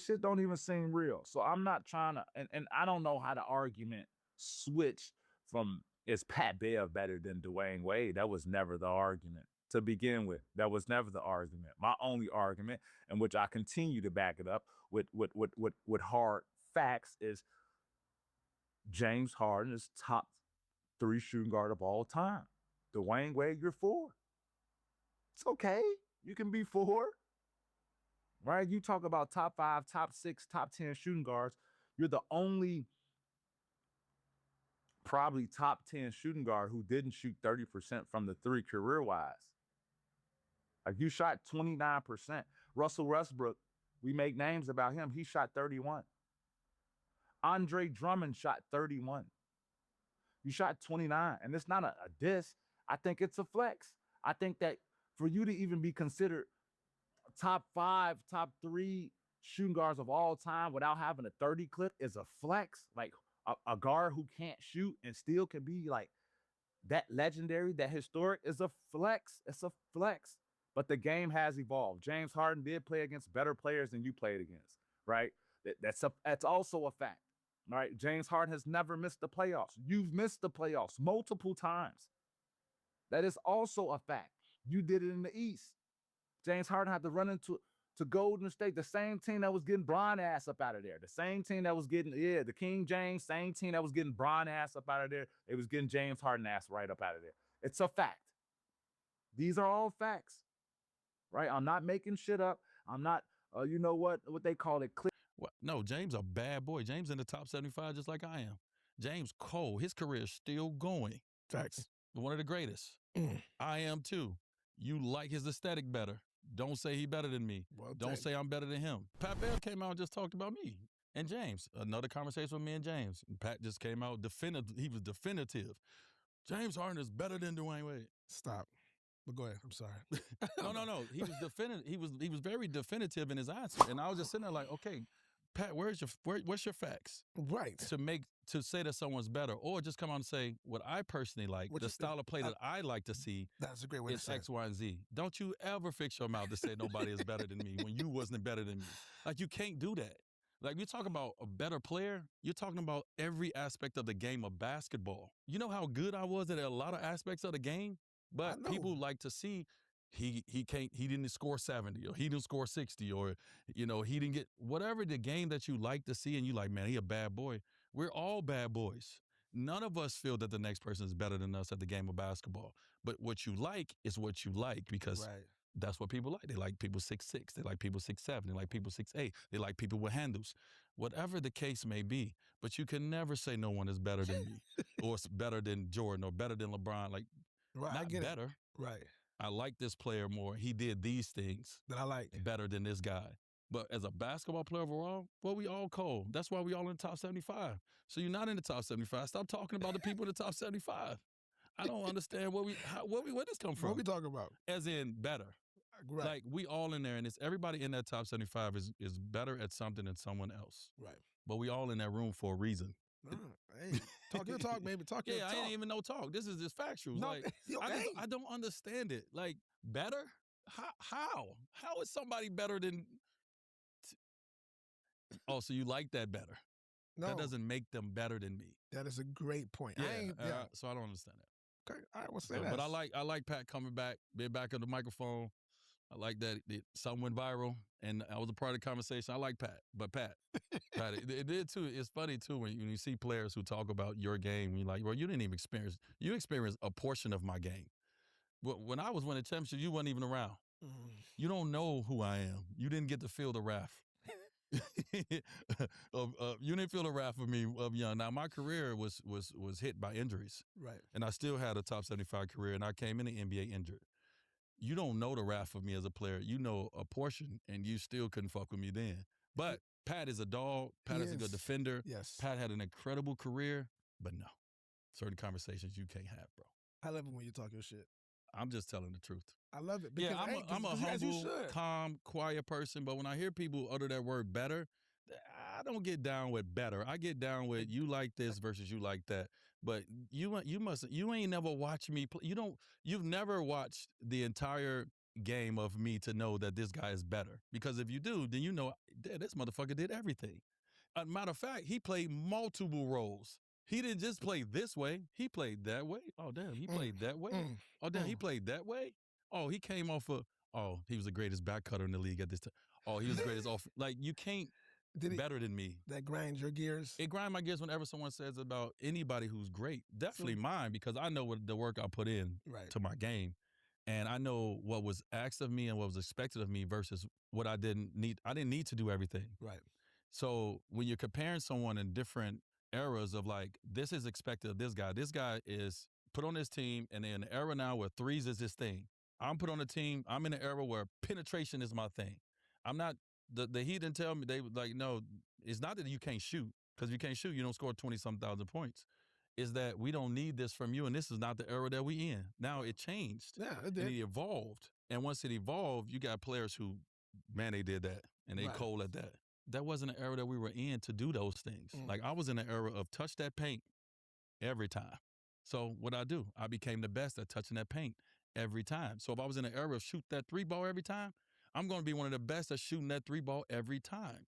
shit don't even seem real. So I'm not trying to, and I don't know how the argument switched from is Pat Bev better than DWade? That was never the argument to begin with. That was never the argument. My only argument, in which I continue to back it up with hard facts, is James Harden is top 3 shooting guard of all time. DWade, you're 4. It's okay. You can be 4. Right? You talk about top 5, top 6, top 10 shooting guards. You're the only probably top 10 shooting guard who didn't shoot 30% from the 3 career-wise. Like, you shot 29%. Russell Westbrook, we make names about him. He shot 31. Andre Drummond shot 31. You shot 29. And it's not a diss. I think it's a flex. I think that for you to even be considered top 5, top 3 shooting guards of all time without having a 30 clip is a flex. Like, a guard who can't shoot and still can be like that legendary, that historic, is a flex. It's a flex. But the game has evolved. James Harden did play against better players than you played against, right? That's also a fact, right? James Harden has never missed the playoffs. You've missed the playoffs multiple times. That is also a fact. You did it in the East. James Harden had to run into Golden State, the same team that was getting Bron ass up out of there. The same team that was getting, the King James, same team that was getting Bron ass up out of there. It was getting James Harden ass right up out of there. It's a fact. These are all facts, right? I'm not making shit up. I'm not, you know what they call it? What? No, James a bad boy. James in the top 75 just like I am. James Cole, his career is still going. Facts. One of the greatest. I am too. You like his aesthetic better. Don't say he better than me. Well, don't say I'm better than him. Pat Bev came out and just talked about me and James. Another conversation with me and James. And Pat just came out definitive. He was definitive. James Harden is better than DWade. Stop. But go ahead. I'm sorry. No. He was definitive. He was very definitive in his answer. And I was just sitting there like, okay, Pat, what's your facts? Right. To say that someone's better, or just come out and say what I personally like, the style of play that I like to see. That's a great way to say X, Y, and Z. Don't you ever fix your mouth to say nobody is better than me when you wasn't better than me. Like, you can't do that. Like, you talk about a better player, you're talking about every aspect of the game of basketball. You know how good I was at a lot of aspects of the game, but people like to see he didn't score 70 or he didn't score 60 or, he didn't get whatever the game that you like to see and you like, man, he a bad boy. We're all bad boys. None of us feel that the next person is better than us at the game of basketball. But what you like is what you like because that's what people like. They like people 6'6". They like people 6'7". They like people 6'8". They like people with handles. Whatever the case may be. But you can never say no one is better than me or better than Jordan or better than LeBron. Like, not better. Right. I like this player more. He did these things that I like better than this guy. But as a basketball player overall, well, we all cold. That's why we all in the top 75. So you're not in the top 75. Stop talking about the people in the top 75. I don't understand where this come from. What we talking about? As in better. Right. Like, we all in there, and it's everybody in that top 75 is better at something than someone else. Right. But we all in that room for a reason. Hey, talk your talk, baby. Talk your talk. I ain't even no talk. This is just factual. No, like, I don't understand it. Like, better? How? How is somebody better than? Oh, so you like that better? No, that doesn't make them better than me. That is a great point. So I don't understand that. Okay, all right, we'll say that. But I like Pat coming back, being back on the microphone. I like that something went viral, and I was a part of the conversation. I like Pat, but Pat, it did too. It's funny too when you see players who talk about your game. You're like, well, you didn't even experience. You experienced a portion of my game. When I was winning championships, you wasn't even around. You don't know who I am. You didn't get to feel the wrath. You didn't feel the wrath of me of young. Now my career was hit by injuries, right? And I still had a top 75 career, and I came in the NBA injured. You don't know the wrath of me as a player. You know a portion, and you still couldn't fuck with me then. But Pat is a dog. Pat is a good defender. Yes. Pat had an incredible career, but no. Certain conversations you can't have, bro. I love it when you talk your shit. I'm just telling the truth. I love it. Because, I'm a humble, calm, quiet person, but when I hear people utter that word better, I don't get down with better. I get down with you like this versus you like that. But you ain't never watched me play. You've never watched the entire game of me to know that this guy is better. Because if you do, then you know this motherfucker did everything. Matter of fact, he played multiple roles. He didn't just play this way. He played that way. Oh, damn, he played that way. Oh, damn, he played that way. Oh, he came off of, oh, he was the greatest back cutter in the league at this time. Oh, he was the greatest off. Like, you can't better than me. That grinds your gears? It grinds my gears whenever someone says about anybody who's great. Definitely mine, because I know what the work I put in to my game. And I know what was asked of me and what was expected of me versus what I didn't need. I didn't need to do everything. Right. So when you're comparing someone in different eras of like, this is expected of this guy is put on this team, and in an era now where threes is this thing. I'm put on a team, I'm in an era where penetration is my thing. I'm not, the Heat didn't tell me, they were like, no, it's not that you can't shoot, because if you can't shoot, you don't score 20-some thousand points. Is that we don't need this from you, and this is not the era that we in. Now it changed. Yeah, it did. And it evolved. And once it evolved, you got players who, man, they did that, and they cold at that. That wasn't an era that we were in to do those things. Like, I was in an era of touch that paint every time. So what I do, I became the best at touching that paint every time. So if I was in an era of shoot that three ball every time, I'm going to be one of the best at shooting that three ball every time.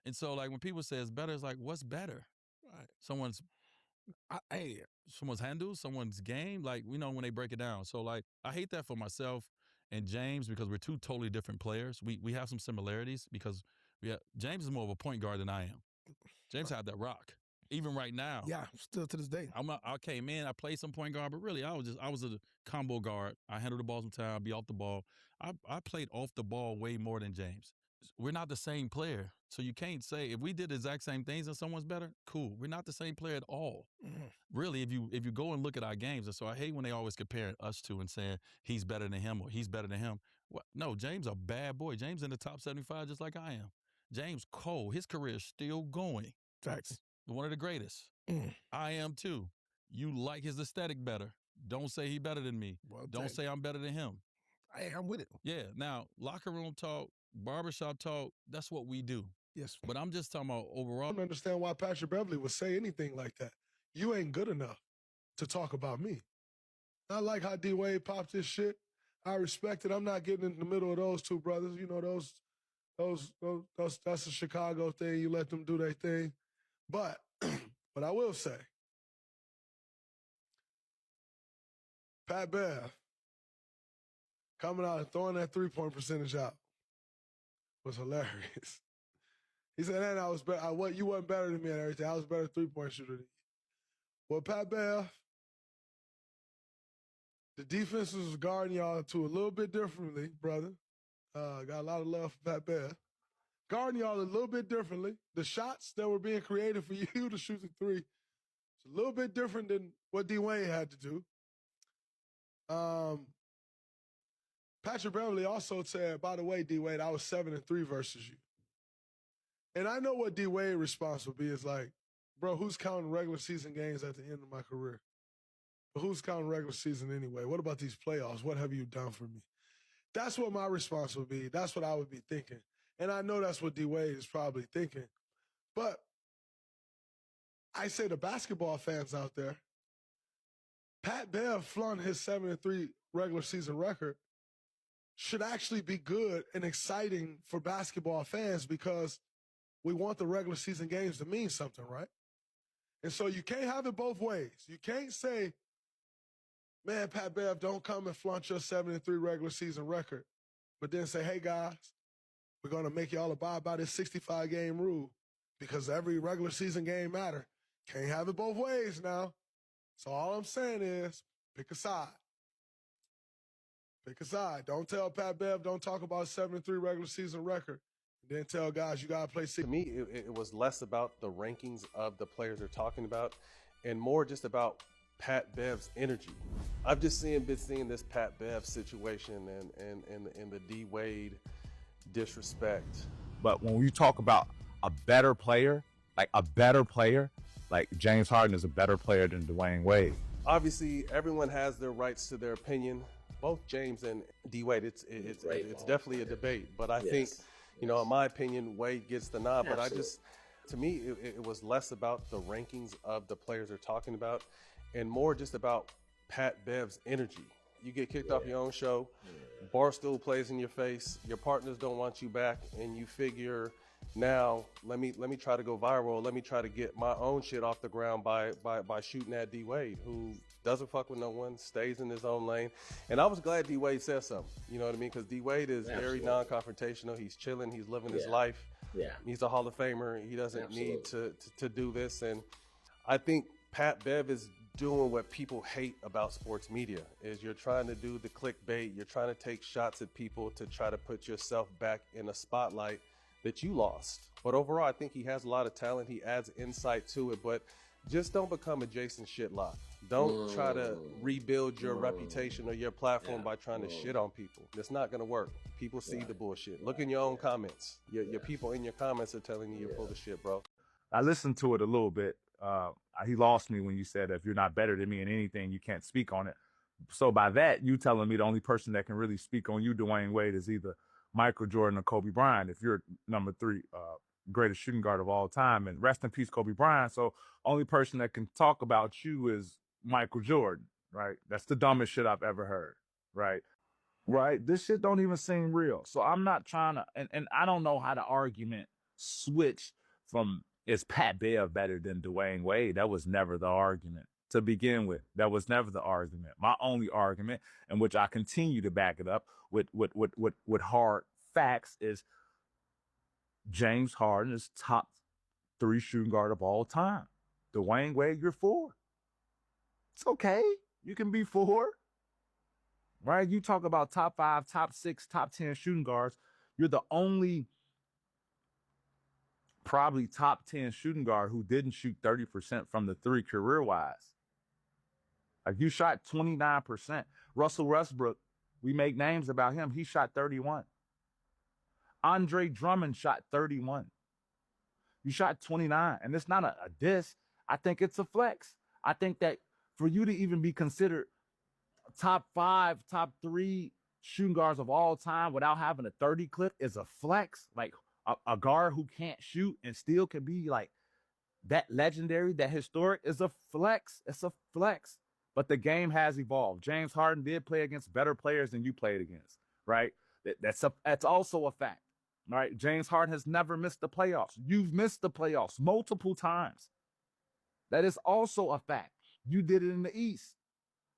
And so, like, when people say it's better, it's like, what's better? Right. Someone's handle, someone's game, like, we know when they break it down. So, like, I hate that for myself and James, because we're two totally different players. We have some similarities because James is more of a point guard than I am. James had that rock. Even right now. Yeah, still to this day. I came in, I played some point guard, but really I was a combo guard. I handled the ball sometimes, I'd be off the ball. I played off the ball way more than James. We're not the same player. So you can't say, if we did the exact same things and someone's better, cool. We're not the same player at all. Really, if you go and look at our games, and so I hate when they always compare us to and saying he's better than him or he's better than him. What? No, James a bad boy. James in the top 75 just like I am. James Cole, his career is still going. Facts. One of the greatest. I am too. You like his aesthetic better. Don't say he better than me. Well, don't say I'm better than him. I'm with it. Yeah. Now, locker room talk, barbershop talk, that's what we do. Yes. But I'm just talking about overall. I don't understand why Patrick Beverley would say anything like that. You ain't good enough to talk about me. I like how DWade popped this shit. I respect it. I'm not getting in the middle of those two brothers. You know, those that's a Chicago thing. You let them do their thing. But I will say, Pat Bev coming out and throwing that three-point percentage out was hilarious. He said, and I was better. You wasn't better than me and everything. I was a better three-point shooter than you. Well, Pat Bev, the defense was guarding y'all to a little bit differently, brother. Got a lot of love for Pat Bev. Guarding y'all a little bit differently. The shots that were being created for you to shoot the three, it's a little bit different than what DWade had to do. Patrick Beverley also said, by the way, DWade, I was 7-3 versus you. And I know what DWade's response would be is like, bro, who's counting regular season games at the end of my career? But who's counting regular season anyway? What about these playoffs? What have you done for me? That's what my response would be. That's what I would be thinking. And I know that's what DWade is probably thinking. But I say to basketball fans out there, Pat Bev flung his 7-3 regular season record should actually be good and exciting for basketball fans because we want the regular season games to mean something, right? And so you can't have it both ways. You can't say, man, Pat Bev, don't come and flaunt your 7-3 regular season record, but then say, hey, guys, we're going to make y'all abide by this 65-game rule because every regular season game matter. Can't have it both ways now. So all I'm saying is pick a side. Pick a side. Don't tell Pat Bev, don't talk about 7-3 regular season record. And then tell guys you got to play 6. To me, it was less about the rankings of the players they're talking about and more just about Pat Bev's energy. I've just been seeing this Pat Bev situation and the DWade disrespect. But when you talk about a better player, like James Harden is a better player than DWade. Obviously, everyone has their rights to their opinion. Both James and DWade, it's definitely a debate. But I think, in my opinion, Wade gets the nod. But to me, it was less about the rankings of the players they're talking about and more just about Pat Bev's energy. You get kicked off your own show. Barstool plays in your face. Your partners don't want you back, and you figure, now let me try to go viral. Let me try to get my own shit off the ground by shooting at DWade, who doesn't fuck with no one, stays in his own lane. And I was glad DWade said something. You know what I mean? Because DWade is very non-confrontational. He's chilling. He's living his life. Yeah. He's a Hall of Famer. He doesn't need to do this. And I think Pat Bev is doing what people hate about sports media, is you're trying to do the clickbait. You're trying to take shots at people to try to put yourself back in a spotlight that you lost. But overall, I think he has a lot of talent. He adds insight to it, but just don't become a Jason Shitlock. Don't try to rebuild your reputation or your platform by trying to shit on people. It's not going to work. People see the bullshit. Look in your own comments. Your people in your comments are telling you you're full of shit, bro. I listened to it a little bit. He lost me when you said, if you're not better than me in anything, you can't speak on it. So by that, you telling me the only person that can really speak on you, DWade Wade, is either Michael Jordan or Kobe Bryant, if you're number 3 greatest shooting guard of all time. And rest in peace, Kobe Bryant. So only person that can talk about you is Michael Jordan, right? That's the dumbest shit I've ever heard, right? Right? This shit don't even seem real. So I'm not trying to, and I don't know how the argument switched from, is Pat Bev better than DWade Wade? That was never the argument to begin with. That was never the argument. My only argument, in which I continue to back it up with hard facts, is James Harden is top 3 shooting guard of all time. DWade Wade, you're 4. It's okay. You can be 4. Right? You talk about top 5, top 6, top 10 shooting guards. You're the only probably top 10 shooting guard who didn't shoot 30% from the 3 career-wise. Like, you shot 29%. Russell Westbrook, we make names about him. He shot 31. Andre Drummond shot 31. You shot 29. And it's not a diss. I think it's a flex. I think that for you to even be considered top 5, top 3 shooting guards of all time without having a 30 clip is a flex. Like, a guard who can't shoot and still can be like that legendary, that historic, is a flex. It's a flex. But the game has evolved. James Harden did play against better players than you played against, right? That's also a fact, right? James Harden has never missed the playoffs. You've missed the playoffs multiple times. That is also a fact. You did it in the East.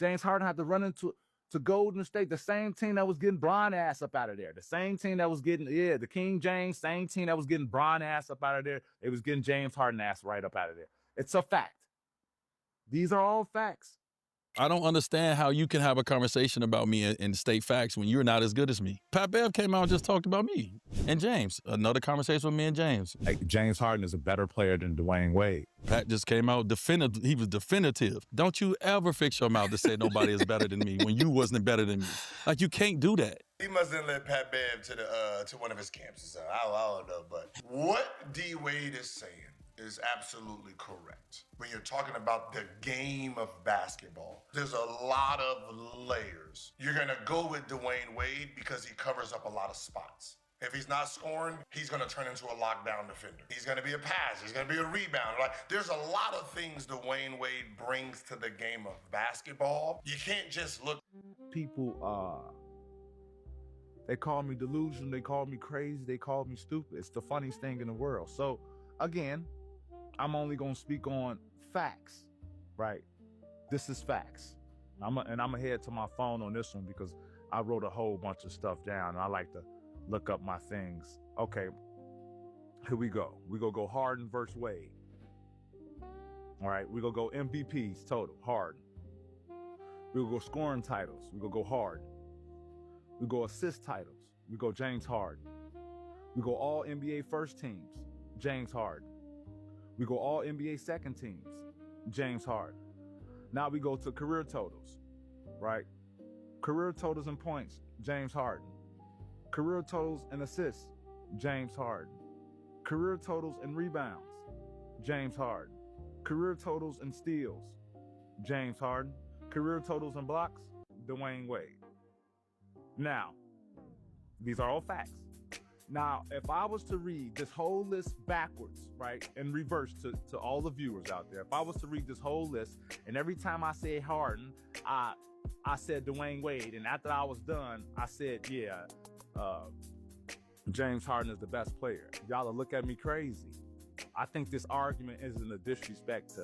James Harden had to run into Golden State, the same team that was getting Bron ass up out of there. The same team that was getting, the King James, same team that was getting Bron ass up out of there. It was getting James Harden ass right up out of there. It's a fact. These are all facts. I don't understand how you can have a conversation about me and state facts when you're not as good as me. Pat Bev came out and just talked about me. And James, another conversation with me and James. Like, James Harden is a better player than DWade Wade. Pat just came out definitive. He was definitive. Don't you ever fix your mouth to say nobody is better than me when you wasn't better than me. Like, you can't do that. He must have let Pat Bev to one of his camps or something. I don't know, but what DWade is saying is absolutely correct. When you're talking about the game of basketball, there's a lot of layers. You're gonna go with DWade Wade because he covers up a lot of spots. If he's not scoring, he's gonna turn into a lockdown defender. He's gonna be a pass, he's gonna be a rebounder. Like, there's a lot of things DWade Wade brings to the game of basketball. You can't just look. People, they call me delusional, they call me crazy, they call me stupid. It's the funniest thing in the world. So, again, I'm only gonna speak on facts, right? This is facts. I'm gonna head to my phone on this one because I wrote a whole bunch of stuff down and I like to look up my things. Okay, here we go. We gonna go Harden versus Wade. All right, we gonna go MVPs total, Harden. We gonna go scoring titles. We gonna go Harden. We go assist titles. We go James Harden. We go all NBA first teams, James Harden. We go all NBA second teams, James Harden. Now we go to career totals, right? Career totals and points, James Harden. Career totals and assists, James Harden. Career totals and rebounds, James Harden. Career totals and steals, James Harden. Career totals and blocks, DWade Wade. Now, these are all facts. Now, if I was to read this whole list backwards, right, in reverse to all the viewers out there, if I was to read this whole list, and every time I say Harden, I said Dwayne Wade, and after I was done, I said, James Harden is the best player. Y'all will look at me crazy. I think this argument isn't a disrespect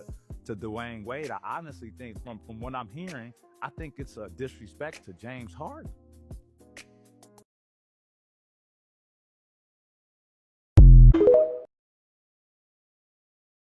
to Dwayne Wade. I honestly think from what I'm hearing, I think it's a disrespect to James Harden.